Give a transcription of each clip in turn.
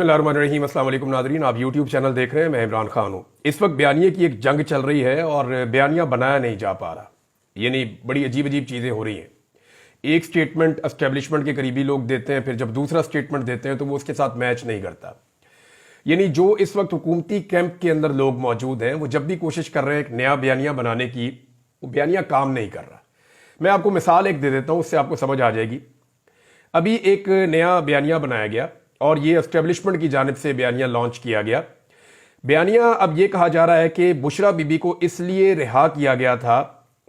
बिस्मिल्लाहिर्रहमानिर्रहीम। अस्सलाम वालेकुम नाज़रीन, आप यूट्यूब चैनल देख रहे हैं। मैं इमरान खान हूँ। इस वक्त बयानिए की एक जंग चल रही है और बयानिया बनाया नहीं जा पा रहा, यानी बड़ी अजीब अजीब चीज़ें हो रही हैं। एक स्टेटमेंट एस्टेब्लिशमेंट के करीबी लोग देते हैं, फिर जब दूसरा स्टेटमेंट देते हैं तो वो उसके साथ मैच नहीं करता। यानी जो इस वक्त हुकूमती कैंप के अंदर लोग मौजूद हैं वो जब भी कोशिश कर रहे हैं एक नया बयानिया बनाने की, वो बयानिया काम नहीं कर रहा। मैं आपको मिसाल एक दे देता हूँ, उससे आपको समझ आ जाएगी। अभी एक नया बयानिया बनाया गया और ये एस्टेब्लिशमेंट की जानिब से बयानिया लॉन्च किया गया। बयानिया अब ये कहा जा रहा है कि बुशरा बीबी को इसलिए रिहा किया गया था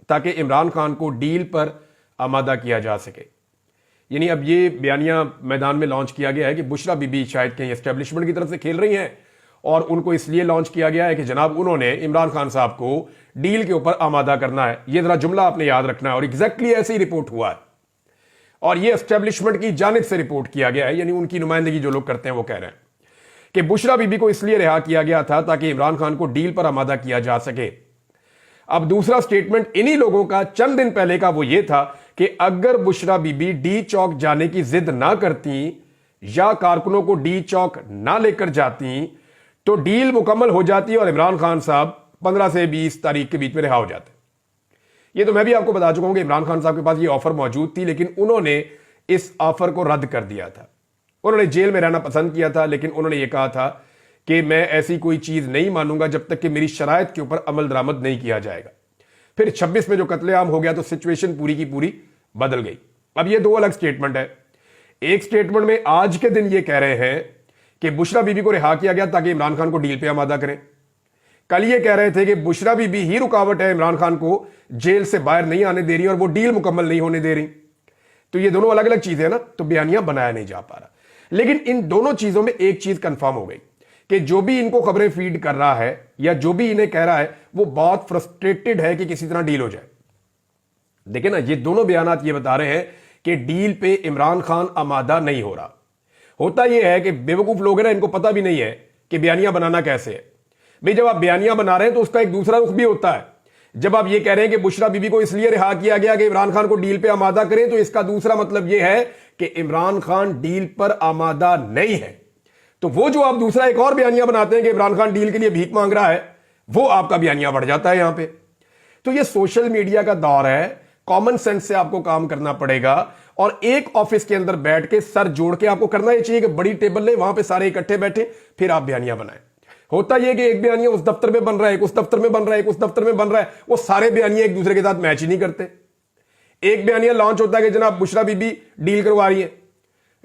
ताकि इमरान खान को डील पर आमादा किया जा सके। यानी अब ये बयानिया मैदान में लॉन्च किया गया है कि बुशरा बीबी शायद कहीं एस्टेब्लिशमेंट की तरफ से खेल रही हैं और उनको इसलिए लॉन्च किया गया है कि जनाब उन्होंने इमरान खान साहब को डील के ऊपर आमादा करना है। ये जरा जुमला आपने याद रखना है और एग्जैक्टली ऐसे ही रिपोर्ट हुआ है और ये एस्टेब्लिशमेंट की जानिब से रिपोर्ट किया गया है, यानी उनकी नुमाइंदगी जो लोग करते हैं वो कह रहे हैं कि बुशरा बीबी को इसलिए रिहा किया गया था ताकि इमरान खान को डील पर आमादा किया जा सके। अब दूसरा स्टेटमेंट इन्हीं लोगों का चंद दिन पहले का वो ये था कि अगर बुशरा बीबी डी चौक जाने की जिद ना करती या कारकुनों को डी चौक ना लेकर जाती तो डील मुकम्मल हो जाती और इमरान खान साहब 15 से 20 तारीख के बीच में रिहा हो जाते। ये तो मैं भी आपको बता चुका हूं कि इमरान खान साहब के पास ये ऑफर मौजूद थी, लेकिन उन्होंने इस ऑफर को रद्द कर दिया था। उन्होंने जेल में रहना पसंद किया था, लेकिन उन्होंने ये कहा था कि मैं ऐसी कोई चीज नहीं मानूंगा जब तक कि मेरी शराइत के ऊपर अमल दरामद नहीं किया जाएगा। फिर 26 में जो कत्लेआम हो गया तो सिचुएशन पूरी की पूरी बदल गई। अब ये दो अलग स्टेटमेंट है। एक स्टेटमेंट में आज के दिन ये कह रहे हैं कि बुशरा बीबी को रिहा किया गया ताकि इमरान खान को डील पे आमादा करें। कल ये कह रहे थे कि बुशरा बीबी ही रुकावट है, इमरान खान को जेल से बाहर नहीं आने दे रही और वो डील मुकम्मल नहीं होने दे रही। तो ये दोनों अलग अलग चीजें हैं ना, तो बयानिया बनाया नहीं जा पा रहा। लेकिन इन दोनों चीजों में एक चीज कंफर्म हो गई कि जो भी इनको खबरें फीड कर रहा है या जो भी इन्हें कह रहा है वो बहुत फ्रस्ट्रेटेड है कि किसी तरह डील हो जाए। देखिए ना, ये दोनों बयानात ये बता रहे हैं कि डील पे इमरान खान आमादा नहीं हो रहा। होता यह है कि बेवकूफ लोग हैं ना, इनको पता भी नहीं है कि बयानिया बनाना कैसे है। भाई जब आप बयानिया बना रहे हैं तो उसका एक दूसरा रुख भी होता है। जब आप ये कह रहे हैं कि बुशरा बीबी को इसलिए रिहा किया गया कि इमरान खान को डील पे आमादा करें, तो इसका दूसरा मतलब यह है कि इमरान खान डील पर आमादा नहीं है। तो वो जो आप दूसरा एक और बयानिया बनाते हैं कि इमरान खान डील के लिए भीख मांग रहा है, वो आपका बयानिया बढ़ जाता है यहां पे। तो ये सोशल मीडिया का दौर है, कॉमन सेंस से आपको काम करना पड़ेगा और एक ऑफिस के अंदर बैठ के सर जोड़ के आपको करना यह चाहिए कि बड़ी टेबल ले, वहां पे सारे इकट्ठे बैठे, फिर आप बयानिया बनाएं। होता यह कि एक बयानिया उस दफ्तर में बन रहा है, एक उस दफ्तर में बन रहा है, एक उस दफ्तर में बन रहा है, वो सारे बयानिया एक दूसरे के साथ मैच ही नहीं करते। एक बयानिया लॉन्च होता है कि जनाब बुशरा बीबी डील करवा रही है,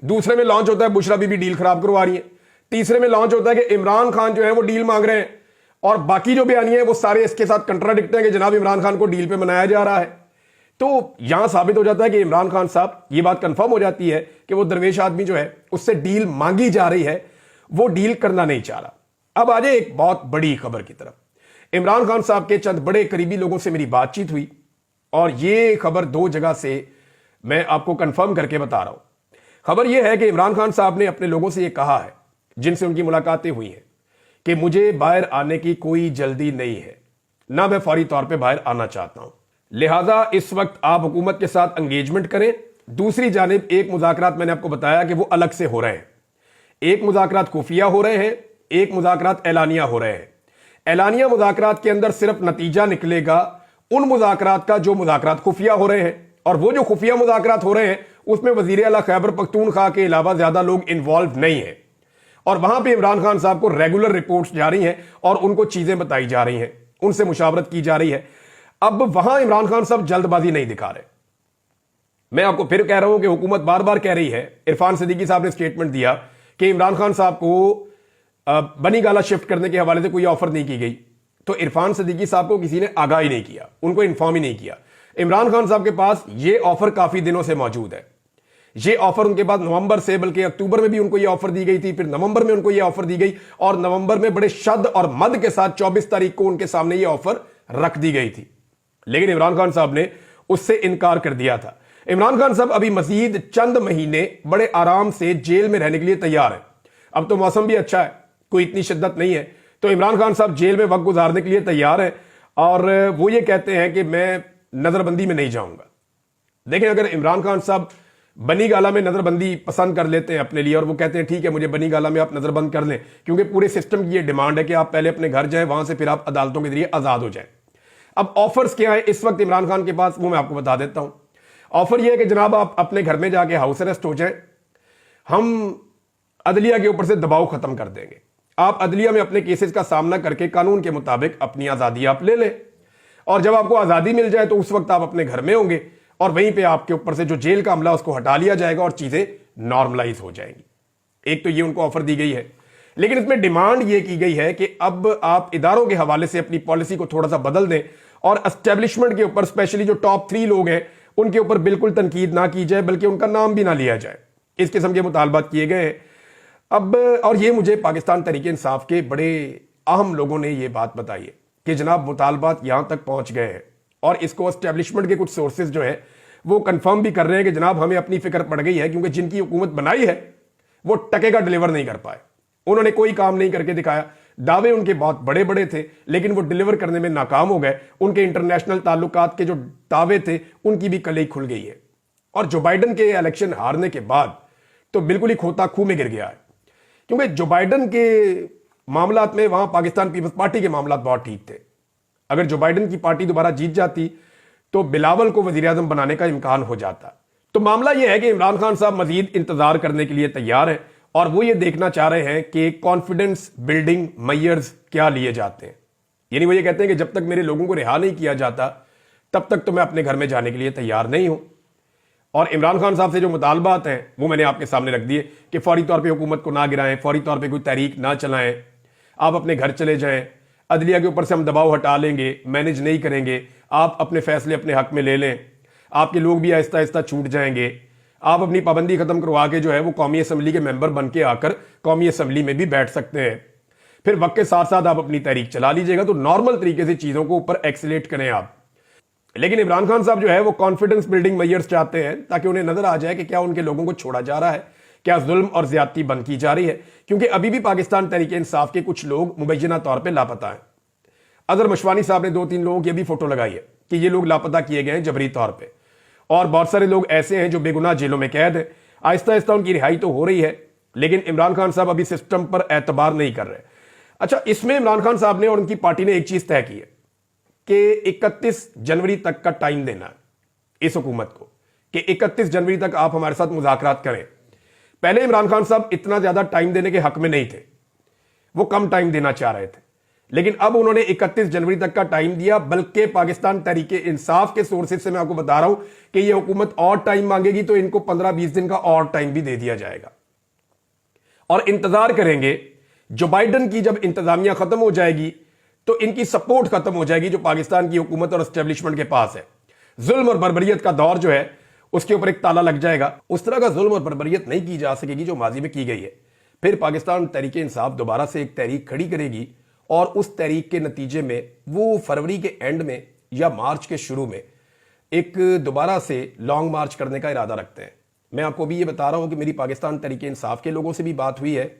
दूसरे में लॉन्च होता है बुशरा बीबी डील खराब करवा रही है, तीसरे में लॉन्च होता है कि इमरान खान जो है वो डील मांग रहे हैं, और बाकी जो बयानिया है वो सारे इसके साथ कंट्राडिक्ट हैं कि जनाब इमरान खान को डील पे मनाया जा रहा है। तो यहां साबित हो जाता है कि इमरान खान साहब, ये बात कंफर्म हो जाती है कि वो दरवेश आदमी जो है उससे डील मांगी जा रही है, वो डील करना नहीं चाह रहा। अब आ जाए एक बहुत बड़ी खबर की तरफ। इमरान खान साहब के चंद बड़े करीबी लोगों से मेरी बातचीत हुई और ये खबर दो जगह से मैं आपको कंफर्म करके बता रहा हूं। खबर यह है कि इमरान खान साहब ने अपने लोगों से यह कहा है जिनसे उनकी मुलाकातें हुई हैं कि मुझे बाहर आने की कोई जल्दी नहीं है, ना मैं फौरी तौर पर बाहर आना चाहता हूं, लिहाजा इस वक्त आप हुकूमत के साथ एंगेजमेंट करें। दूसरी जानिब एक मुज़ाकरात मैंने आपको बताया कि वो अलग से हो रहे हैं। एक मुज़ाकरात खुफिया हो रहे हैं, एक मुज़ाकरात एलानिया हो रहे हैं। एलानिया मुज़ाकरात के अंदर सिर्फ नतीजा निकलेगा उन मुज़ाकरात का जो मुज़ाकरात खुफिया हो रहे हैं, और वो जो खुफिया मुज़ाकरात हो रहे हैं उसमें वज़ीर आला खैबर पख्तूनख्वा के अलावा ज्यादा लोग इन्वॉल्व नहीं है, और वहां पर इमरान खान साहब को रेगुलर रिपोर्ट्स जा रही हैं और उनको चीजें बताई जा रही हैं, उनसे मुशावरत की जा रही है। अब वहां इमरान खान साहब जल्दबाजी नहीं दिखा रहे। मैं आपको फिर कह रहा हूं कि हुकूमत बार बार कह रही है, इरफान सिद्दीकी साहब ने स्टेटमेंट दिया कि इमरान खान साहब को बनी गाला शिफ्ट करने के हवाले से कोई ऑफर नहीं की गई। तो इरफान सिद्दीकी साहब को किसी ने आगाह ही नहीं किया, उनको इन्फॉर्म ही नहीं किया। इमरान खान साहब के पास यह ऑफर काफी दिनों से मौजूद है। यह ऑफर उनके पास नवंबर से, बल्कि अक्टूबर में भी उनको यह ऑफर दी गई थी, फिर नवंबर में उनको यह ऑफर दी गई और नवंबर में बड़े शद और मद के साथ 24 तारीख को उनके सामने यह ऑफर रख दी गई थी। लेकिन इमरान खान साहब ने उससे इनकार कर दिया था। इमरान खान साहब अभी मजीद चंद महीने बड़े आराम से जेल में रहने के लिए तैयार है। अब तो मौसम भी अच्छा है, कोई इतनी शिद्दत नहीं है, तो इमरान खान साहब जेल में वक्त गुजारने के लिए तैयार हैं और वो ये कहते हैं कि मैं नजरबंदी में नहीं जाऊंगा। देखें, अगर इमरान खान साहब बनी गाला में नजरबंदी पसंद कर लेते हैं अपने लिए और वो कहते हैं ठीक है मुझे बनी गाला में आप नजरबंद कर लें, क्योंकि पूरे सिस्टम की ये डिमांड है कि आप पहले अपने घर जाएं, वहां से फिर आप अदालतों के जरिए आजाद हो जाएं। अब ऑफर्स क्या है इस वक्त इमरान खान के पास, वो मैं आपको बता देता हूं। ऑफर यह है कि जनाब आप अपने घर में जाके हाउस अरेस्ट हो जाएं, हम अदलिया के ऊपर से दबाव खत्म कर देंगे, आप अदलिया में अपने केसेस का सामना करके कानून के मुताबिक अपनी आजादी आप ले लें, और जब आपको आजादी मिल जाए तो उस वक्त आप अपने घर में होंगे और वहीं पे आपके ऊपर से जो जेल का अमला उसको हटा लिया जाएगा और चीजें नॉर्मलाइज हो जाएंगी। एक तो ये उनको ऑफर दी गई है, लेकिन इसमें डिमांड ये की गई है कि अब आप इदारों के हवाले से अपनी पॉलिसी को थोड़ा सा बदल दें और एस्टेब्लिशमेंट के ऊपर स्पेशली जो टॉप 3 लोग हैं उनके ऊपर बिल्कुल तनकीद ना की जाए, बल्कि उनका नाम भी ना लिया जाए। इस किस्म के मुतालबात किए गए हैं। अब और ये मुझे पाकिस्तान तहरीक इंसाफ के बड़े अहम लोगों ने ये बात बताई है कि जनाब मुतालबात यहां तक पहुंच गए हैं और इसको एस्टेब्लिशमेंट के कुछ सोर्सेज जो है वो कंफर्म भी कर रहे हैं कि जनाब हमें अपनी फिक्र पड़ गई है, क्योंकि जिनकी हुकूमत बनाई है वो टके का डिलीवर नहीं कर पाए, उन्होंने कोई काम नहीं करके दिखाया। दावे उनके बहुत बड़े बड़े थे लेकिन वो डिलीवर करने में नाकाम हो गए। उनके इंटरनेशनल ताल्लुकात के जो दावे थे उनकी भी कलई खुल गई है और जो बाइडन के इलेक्शन हारने के बाद तो बिल्कुल ही खोता खूह में गिर गया है, क्योंकि जो बाइडन के मामलात में वहां पाकिस्तान पीपल्स पार्टी के मामलात बहुत ठीक थे। अगर जो बाइडन की पार्टी दोबारा जीत जाती तो बिलावल को वजीर आजम बनाने का इम्कान हो जाता। तो मामला यह है कि इमरान खान साहब मजीद इंतजार करने के लिए तैयार हैं और वो ये देखना चाह रहे हैं कि कॉन्फिडेंस बिल्डिंग मेजर्स क्या लिए जाते हैं। यानी वो ये कहते हैं कि जब तक मेरे लोगों को रिहा नहीं किया जाता तब तक तो मैं अपने घर में जाने के लिए तैयार नहीं हूं। और इमरान खान साहब से जो मुतालबात हैं वो मैंने आपके सामने रख दिए कि फौरी तौर पे हुकूमत को ना गिराएं, फौरी तौर पे कोई तहरीक ना चलाएं, आप अपने घर चले जाएं, अदलिया के ऊपर से हम दबाव हटा लेंगे, मैनेज नहीं करेंगे, आप अपने फैसले अपने हक में ले लें, आपके लोग भी आहिस्ता आहिस्ता छूट जाएंगे, आप अपनी पाबंदी खत्म करवा के जो है वो कौमी असम्बली के मेंबर बन के आकर कौमी असम्बली में भी बैठ सकते हैं। फिर वक्त के साथ साथ आप अपनी तहरीक चला लीजिएगा, तो नॉर्मल तरीके से चीजों को ऊपर एक्सीलेट करें आप। लेकिन इमरान खान साहब जो है वो कॉन्फिडेंस बिल्डिंग मेजर्स चाहते हैं ताकि उन्हें नजर आ जाए कि क्या उनके लोगों को छोड़ा जा रहा है, क्या जुल्म और ज्यादती बंद की जा रही है, क्योंकि अभी भी पाकिस्तान तहरीक इंसाफ के कुछ लोग मुबैना तौर पर लापता हैं। अजहर मशवानी साहब ने 2-3 लोगों की अभी फोटो लगाई है कि ये लोग लापता किए गए हैं जबरी तौर पर, और बहुत सारे लोग ऐसे हैं जो बेगुनाह जेलों में कैद हैं। आहिस्ता आहिस्ता उनकी रिहाई तो हो रही है, लेकिन इमरान खान साहब अभी सिस्टम पर एतबार नहीं कर रहे। अच्छा, इसमें इमरान खान साहब ने और उनकी पार्टी ने एक चीज तय की है कि 31 जनवरी तक का टाइम देना है इस हुकूमत को कि 31 जनवरी तक आप हमारे साथ मुज़ाकरात करें। पहले इमरान खान साहब इतना ज्यादा टाइम देने के हक में नहीं थे, वो कम टाइम देना चाह रहे थे, लेकिन अब उन्होंने 31 जनवरी तक का टाइम दिया। बल्कि पाकिस्तान तहरीक इंसाफ के सोर्सेज से मैं आपको बता रहा हूं कि यह हुकूमत और टाइम मांगेगी तो इनको 15-20 दिन का और टाइम भी दे दिया जाएगा और इंतजार करेंगे। जो बाइडन की जब इंतजामिया खत्म हो जाएगी तो इनकी सपोर्ट खत्म हो जाएगी जो पाकिस्तान की हुकूमत और एस्टेब्लिशमेंट के पास है। जुल्म और बर्बरियत का दौर जो है उसके ऊपर एक ताला लग जाएगा। उस तरह का जुल्म और बर्बरियत नहीं की जा सकेगी जो माजी में की गई है। फिर पाकिस्तान तहरीक इंसाफ दोबारा से एक तहरीक खड़ी करेगी और उस तहरीक के नतीजे में वो फरवरी के एंड में या मार्च के शुरू में एक दोबारा से लॉन्ग मार्च करने का इरादा रखते हैं। मैं आपको भी ये बता रहा हूं कि मेरी पाकिस्तान तहरीक इंसाफ के लोगों से भी बात हुई है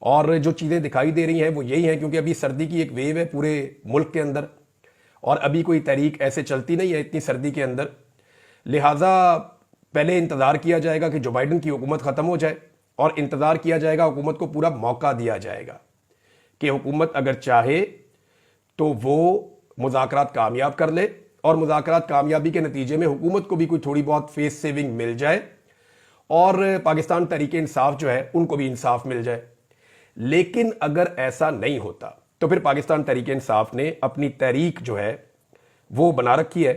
और जो चीज़ें दिखाई दे रही हैं वो यही हैं, क्योंकि अभी सर्दी की एक वेव है पूरे मुल्क के अंदर और अभी कोई तहरीक ऐसे चलती नहीं है इतनी सर्दी के अंदर। लिहाजा पहले इंतज़ार किया जाएगा कि जो बाइडन की हुकूमत ख़त्म हो जाए और इंतज़ार किया जाएगा, हुकूमत को पूरा मौका दिया जाएगा कि हुकूमत अगर चाहे तो वो मुज़ाकरात कामयाब कर ले और मुज़ाकरात कामयाबी के नतीजे में हुकूमत को भी कोई थोड़ी बहुत फेस सेविंग मिल जाए और पाकिस्तान तहरीक इंसाफ जो है उनको भी इंसाफ मिल जाए। लेकिन अगर ऐसा नहीं होता तो फिर पाकिस्तान तहरीक इंसाफ ने अपनी तहरीक जो है वो बना रखी है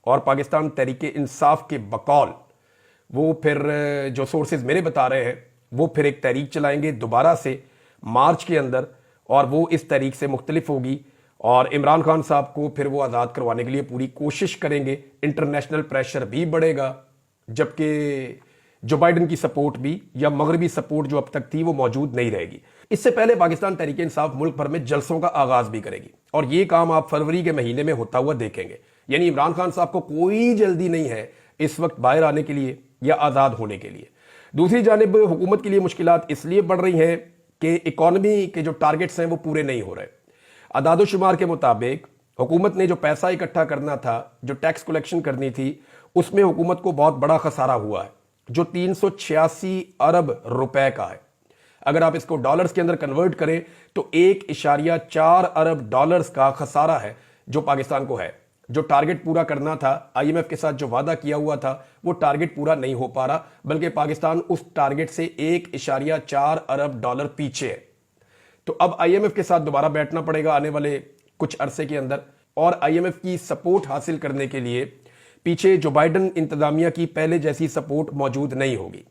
और पाकिस्तान तहरीक इंसाफ के बकौल वो फिर जो सोर्सेज मेरे बता रहे हैं वो फिर एक तहरीक चलाएंगे दोबारा से मार्च के अंदर और वो इस तहरीक से मुख्तलिफ होगी और इमरान खान साहब को फिर वो आज़ाद करवाने के लिए पूरी कोशिश करेंगे। इंटरनेशनल प्रेशर भी बढ़ेगा, जबकि जो बाइडन की सपोर्ट भी या मगरबी सपोर्ट जो अब तक थी वो मौजूद नहीं रहेगी। इससे पहले पाकिस्तान तहरीक इंसाफ मुल्क भर में जलसों का आगाज भी करेगी और ये काम आप फरवरी के महीने में होता हुआ देखेंगे। यानी इमरान खान साहब को कोई जल्दी नहीं है इस वक्त बाहर आने के लिए या आज़ाद होने के लिए। दूसरी जानिब हुकूमत के लिए मुश्किलात इसलिए बढ़ रही हैं कि इकॉनमी के जो टारगेट्स हैं वो पूरे नहीं हो रहे। अदादोशुमार के मुताबिक हुकूमत ने जो पैसा इकट्ठा करना था, जो टैक्स कलेक्शन करनी थी, उसमें हुकूमत को बहुत बड़ा खसारा हुआ है। जो 386 अरब रुपए का है। अगर आप इसको डॉलर्स के अंदर कन्वर्ट करें तो 1.4 अरब डॉलर्स का खसारा है जो पाकिस्तान को है। जो टारगेट पूरा करना था, आईएमएफ के साथ जो वादा किया हुआ था, वो टारगेट पूरा नहीं हो पा रहा, बल्कि पाकिस्तान उस टारगेट से 1.4 अरब डॉलर पीछे है। तो अब आईएमएफ के साथ दोबारा बैठना पड़ेगा आने वाले कुछ अरसे के अंदर, और आईएमएफ की सपोर्ट हासिल करने के लिए पीछे जो बाइडन इंतजामिया की पहले जैसी सपोर्ट मौजूद नहीं होगी।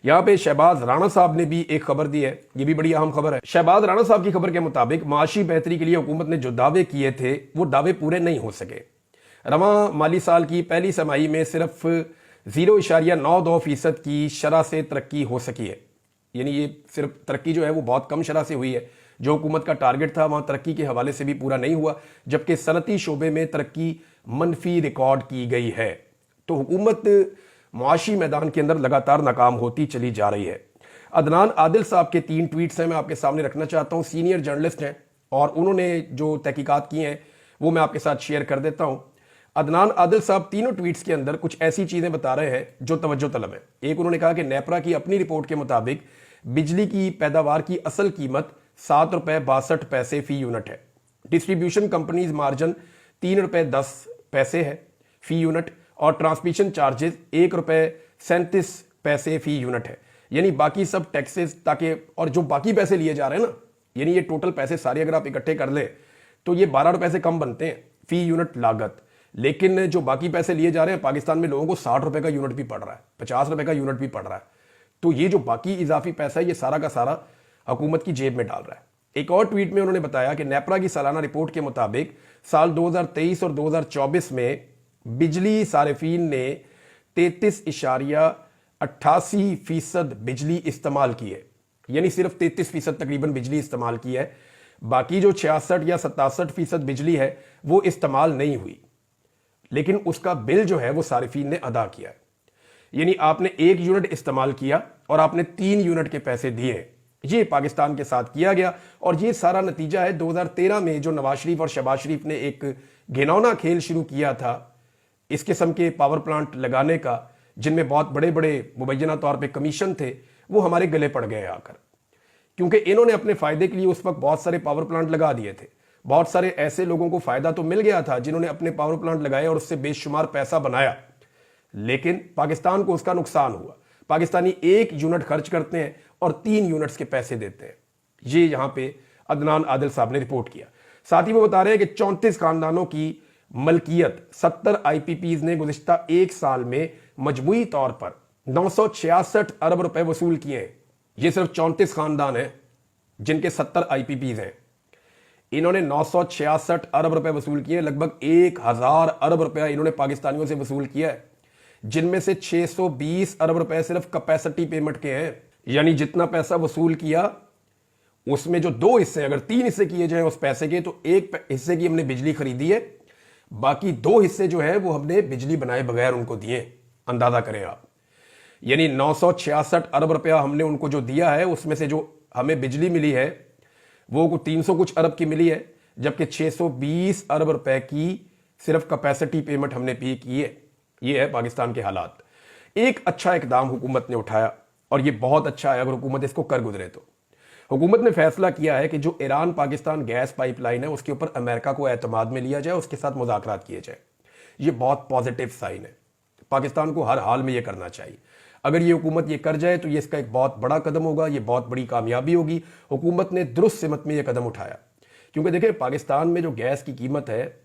यहां पे शहबाज राणा साहब ने भी एक खबर दी है, ये भी बड़ी अहम खबर है। शहबाज राणा साहब की खबर के मुताबिक माशी बेहतरी के लिए हुकूमत ने जो दावे किए थे वो दावे पूरे नहीं हो सके। रवां माली साल की पहली समाही में सिर्फ 0.92% की शरह से तरक्की हो सकी है। यानी ये सिर्फ तरक्की जो है वो बहुत कम शरह से हुई है। जो हुकूमत का टारगेट था वहां तरक्की के हवाले से भी पूरा नहीं हुआ, जबकि सनती शोबे में तरक्की मनफी रिकॉर्ड की गई है। तो हुकूमत मुआशी मैदान के अंदर लगातार नाकाम होती चली जा रही है। अदनान आदिल साहब के 3 ट्वीट्स हैं, मैं आपके सामने रखना चाहता हूं। सीनियर जर्नलिस्ट हैं और उन्होंने जो तहकीकात की हैं वो मैं आपके साथ शेयर कर देता हूं। अदनान आदिल साहब तीनों ट्वीट्स के अंदर कुछ ऐसी चीजें बता रहे हैं जो तवज्जो तलब है। एक, उन्होंने कहा कि नेपरा की अपनी रिपोर्ट के मुताबिक बिजली की पैदावार की असल कीमत 7 रुपए 62 पैसे फी यूनिट है। डिस्ट्रीब्यूशन कंपनीज मार्जिन 3 रुपए 10 पैसे है फी यूनिट, और ट्रांसमिशन चार्जेस 1 रुपए 37 पैसे फी यूनिट है। यानी बाकी सब टैक्सेस ताकि, और जो बाकी पैसे लिए जा रहे हैं ना, यानी ये टोटल पैसे सारे अगर आप इकट्ठे कर लें तो ये 12 रुपए से कम बनते हैं फी यूनिट लागत। लेकिन जो बाकी पैसे लिए जा रहे हैं, पाकिस्तान में लोगों को 60 रुपए का यूनिट भी पड़ रहा है, 50 रुपए का यूनिट भी पड़ रहा है। तो ये जो बाकी इजाफी पैसा है ये सारा का सारा हुकूमत की जेब में डाल रहा है। एक और ट्वीट में उन्होंने बताया कि नेपरा की सालाना रिपोर्ट के मुताबिक साल 2023 और 2024 में बिजली सारिफीन ने 33.88% बिजली इस्तेमाल की है। यानी सिर्फ 33% तकरीबन बिजली इस्तेमाल की है, बाकी जो 66 या 67% बिजली है वो इस्तेमाल नहीं हुई, लेकिन उसका बिल जो है वो सारिफीन ने अदा किया है। यानी आपने 1 यूनिट इस्तेमाल किया और आपने 3 यूनिट के पैसे दिए। ये पाकिस्तान के साथ किया गया, और ये सारा नतीजा है 2013 में जो नवाज शरीफ और शहबाज शरीफ ने एक घिनौना खेल शुरू किया था इस किस्म के पावर प्लांट लगाने का, जिनमें बहुत बड़े बड़े मुबैना तौर पे कमीशन थे, वो हमारे गले पड़ गए आकर। क्योंकि इन्होंने अपने फायदे के लिए उस वक्त बहुत सारे पावर प्लांट लगा दिए थे। बहुत सारे ऐसे लोगों को फायदा तो मिल गया था जिन्होंने अपने पावर प्लांट लगाए और उससे बेशुमार पैसा बनाया, लेकिन पाकिस्तान को उसका नुकसान हुआ। पाकिस्तानी 1 यूनिट खर्च करते हैं और 3 यूनिट्स के पैसे देते हैं। ये यहां पे अदनान आदिल साहब ने रिपोर्ट किया। साथ ही वो बता रहे हैं कि 34 खानदानों की मलकियत 70 आईपीपीज ने गुज़िश्ता 1 साल में मजमूई तौर पर 966 अरब रुपए वसूल किए हैं। ये सिर्फ 34 खानदान हैं जिनके 70 आईपीपीज हैं। इन्होंने 966 अरब रुपए वसूल किए। लगभग 1000 अरब रुपया इन्होंने पाकिस्तानियों से वसूल किया है, जिनमें से 620 अरब रुपए सिर्फ कैपेसिटी पेमेंट के हैं। यानी जितना पैसा वसूल किया उसमें जो 2 हिस्से, अगर 3 हिस्से किए जाए उस पैसे के, तो 1 हिस्से की हमने बिजली खरीदी है, बाकी 2 हिस्से जो है वो हमने बिजली बनाए बगैर उनको दिए। अंदाजा करें आप, यानी 966 अरब रुपया हमने उनको जो दिया है, उसमें से जो हमें बिजली मिली है वो 300 कुछ अरब की मिली है, जबकि 620 अरब रुपए की सिर्फ कैपेसिटी पेमेंट हमने पे की है। ये है पाकिस्तान के हालात। एक अच्छा इकदाम हुकूमत ने उठाया, और ये बहुत अच्छा है अगर हुकूमत इसको कर गुजरे तो। हुकूमत ने फैसला किया है कि जो ईरान पाकिस्तान गैस पाइपलाइन है उसके ऊपर अमेरिका को एतमाद में लिया जाए, उसके साथ मुज़ाकरात किए जाए। ये बहुत पॉजिटिव साइन है, पाकिस्तान को हर हाल में ये करना चाहिए। अगर ये हुकूमत ये कर जाए तो ये इसका एक बहुत बड़ा कदम होगा, ये बहुत बड़ी कामयाबी होगी। हुकूमत ने दुरुस्त सिमत में ये कदम उठाया, क्योंकि देखें पाकिस्तान में जो गैस की कीमत है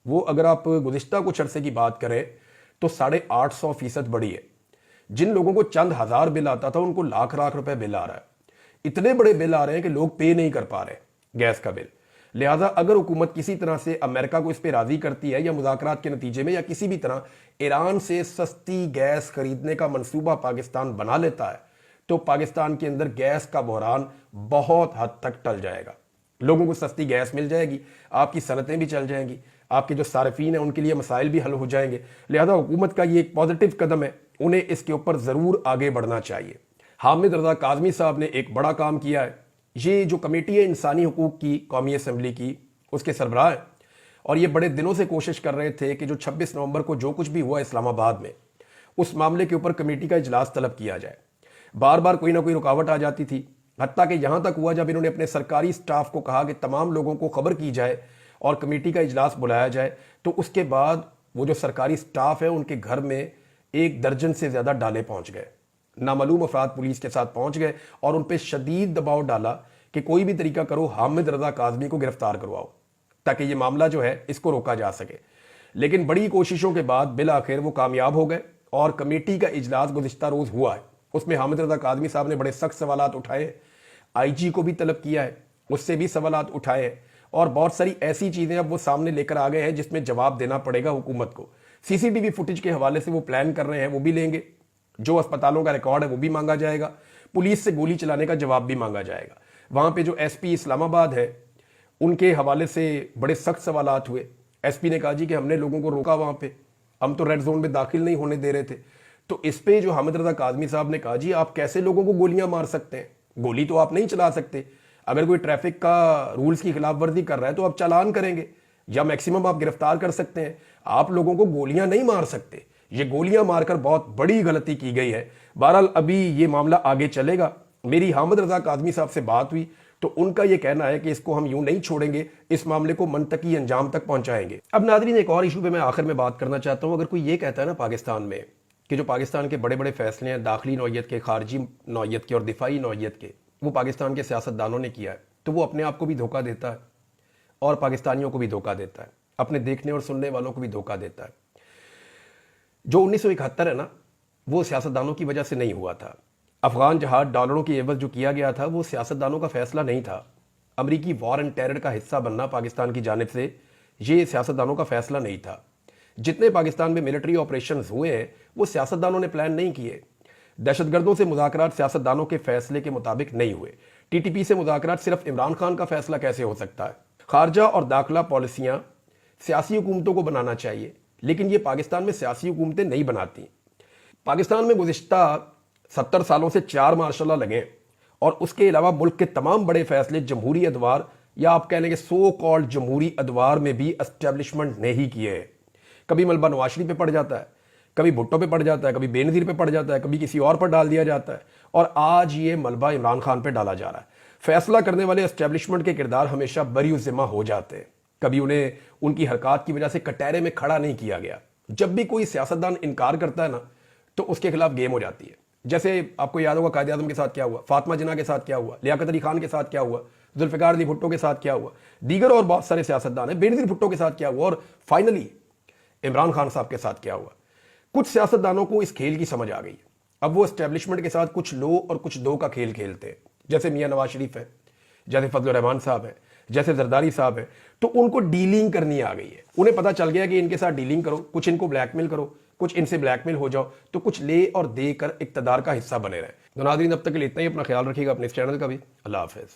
वो अगर आप गुज़िश्ता कुछ अरसे की बात करें तो 850% बढ़ी है। जिन लोगों को चंद हज़ार बिल आता था उनको लाख लाख रुपए बिल आ रहा है। इतने बड़े बिल आ रहे हैं कि लोग पे नहीं कर पा रहे गैस का बिल। लिहाजा अगर हुकूमत किसी तरह से अमेरिका को इस पर राजी करती है, या मुज़ाकरात के नतीजे में या किसी भी तरह ईरान से सस्ती गैस खरीदने का मंसूबा पाकिस्तान बना लेता है, तो पाकिस्तान के अंदर गैस का बहरान बहुत हद तक टल जाएगा। लोगों को सस्ती गैस मिल जाएगी, आपकी सनतें भी चल जाएंगी, आपके जो सारिफीन हैं उनके लिए मसाइल भी हल हो जाएंगे। लिहाजा हुकूमत का ये एक पॉजिटिव कदम है, उन्हें इसके ऊपर ज़रूर आगे बढ़ना चाहिए। हामिद रज़ा काज़मी साहब ने एक बड़ा काम किया है। ये जो कमेटी है इंसानी हुकूक की कौमी असम्बली की, उसके सरबराह हैं, और ये बड़े दिनों से कोशिश कर रहे थे कि जो 26 नवंबर को जो कुछ भी हुआ इस्लामाबाद में, उस मामले के ऊपर कमेटी का इजलास तलब किया जाए। बार बार कोई ना कोई रुकावट आ जाती थी, हत्ता कि यहां तक हुआ जब इन्होंने अपने सरकारी स्टाफ को कहा कि तमाम लोगों को खबर की जाए और कमेटी का इजलास बुलाया जाए, तो उसके बाद वो जो सरकारी स्टाफ है उनके घर में 1 दर्जन से ज्यादा डाले पहुंच गए। नामालूम अफराद पुलिस के साथ पहुंच गए और उन पर शदीद दबाव डाला कि कोई भी तरीका करो, हामिद रजा काज़मी को गिरफ्तार करवाओ ताकि ये मामला जो है इसको रोका जा सके। लेकिन बड़ी कोशिशों के बाद बिल आखिर वो कामयाब हो गए और कमेटी का इजलास गुज़िश्ता रोज हुआ है। उसमें हामिद रजा काज़मी साहब ने बड़े सख्त सवालात उठाए, आईजी को भी तलब किया है, उससे भी सवालात उठाए हैं और बहुत सारी ऐसी चीजें अब वो सामने लेकर आ गए हैं जिसमें जवाब देना पड़ेगा हुकूमत को। सीसीटीवी फुटेज के हवाले से वो प्लान कर रहे हैं, वो भी लेंगे। जो अस्पतालों का रिकॉर्ड है वो भी मांगा जाएगा। पुलिस से गोली चलाने का जवाब भी मांगा जाएगा। वहां पे जो एसपी इस्लामाबाद है उनके हवाले से बड़े सख्त सवालात हुए। एसपी ने कहा जी कि हमने लोगों को रोका, वहां पे हम तो रेड जोन में दाखिल नहीं होने दे रहे थे। तो इस पे जो हामिद रजा काज़मी साहब ने कहा जी आप कैसे लोगों को गोलियां मार सकते हैं, गोली तो आप नहीं चला सकते। अगर कोई ट्रैफिक का रूल्स की खिलाफ वर्जी कर रहा है तो आप चालान करेंगे या मैक्सिमम आप गिरफ्तार कर सकते हैं, आप लोगों को गोलियां नहीं मार सकते। ये गोलियां मारकर बहुत बड़ी गलती की गई है। बहरहाल अभी ये मामला आगे चलेगा। मेरी हामिद रजा काज़मी साहब से बात हुई तो उनका यह कहना है कि इसको हम यूं नहीं छोड़ेंगे, इस मामले को मंतकी अंजाम तक पहुंचाएंगे। अब नादरीन, एक और इशू पे मैं आखिर में बात करना चाहता हूं। अगर कोई ये कहता है ना पाकिस्तान में कि जो पाकिस्तान के बड़े बड़े फैसले हैं दाखिली नौयत के, खारजी नौयत के और दिफाई नौयत के, वो पाकिस्तान के सियासतदानों ने किया है, तो वो अपने आप को भी धोखा देता है और पाकिस्तानियों को भी धोखा देता है, अपने देखने और सुनने वालों को भी धोखा देता है। जो 1971 है ना, वो सियासतदानों की वजह से नहीं हुआ था। अफगान जहाज डॉलरों की एवज जो किया गया था वो सियासतदानों का फैसला नहीं था। अमरीकी वॉर एंड टेरर का हिस्सा बनना पाकिस्तान की जानिब से ये सियासतदानों का फैसला नहीं था। जितने पाकिस्तान में मिलिट्री ऑपरेशन हुए हैं वो सियासतदानों ने प्लान नहीं किए। दहशतगर्दों से मुज़ाकरात सियासतदानों के फैसले के मुताबिक नहीं हुए। टीटीपी से मुज़ाकरात सिर्फ इमरान खान का फैसला कैसे हो सकता है? खारजा और दाखिला पॉलिसियां सियासी हुकूमतों को बनाना चाहिए, लेकिन ये पाकिस्तान में सियासी हुकूमतें नहीं बनाती। पाकिस्तान में गुज़िश्ता 70 सालों से 4 मार्शल लॉ लगे और उसके अलावा मुल्क के तमाम बड़े फैसले जमहूरी अदवार या आप कह लेंगे सो कॉल्ड जमहूरी अदवार में भी एस्टेब्लिशमेंट ने ही किए हैं। कभी मलबा नवाज शरीफ पे पड़ जाता है, कभी भुट्टो पे पड़ जाता है, कभी बेनज़ीर पे पड़ जाता है, कभी किसी और पर डाल दिया जाता है और आज ये मलबा इमरान खान पे डाला जा रहा है। फैसला करने वाले एस्टेब्लिशमेंट के किरदार हमेशा बरी ज़िम्मा हो जाते हैं। कभी उन्हें उनकी हरकत की वजह से कटहरे में खड़ा नहीं किया गया। जब भी कोई सियासतदान इनकार करता है ना तो उसके खिलाफ गेम हो जाती है। जैसे आपको याद होगा कायद आज़म के साथ क्या हुआ, फातिमा जिन्ना के साथ क्या हुआ, लियाकत अली खान के साथ क्या हुआ, जुल्फ़िकार अली भुट्टो के साथ क्या हुआ, दीगर और बहुत सारे सियासतदान हैं, बेनज़ीर भुट्टो के साथ क्या हुआ और फाइनली इमरान खान साहब के साथ क्या हुआ। कुछ सियासतदानों को इस खेल की समझ आ गई है। अब वो एस्टेब्लिशमेंट के साथ कुछ लो और कुछ दो का खेल खेलते हैं। जैसे मियां नवाज शरीफ है, जैसे फजल रहमान साहब है, जैसे जरदारी साहब है, तो उनको डीलिंग करनी आ गई है। उन्हें पता चल गया कि इनके साथ डीलिंग करो, कुछ इनको ब्लैकमेल करो, कुछ इनसे ब्लैकमेल हो जाओ, तो कुछ ले और देकर इक्तदार का हिस्सा बने रहे। तो नाज़रीन, अब तक के लिए इतना ही। अपना ख्याल रखिएगा, अपने इस चैनल का भी। अल्लाह हाफ़िज़।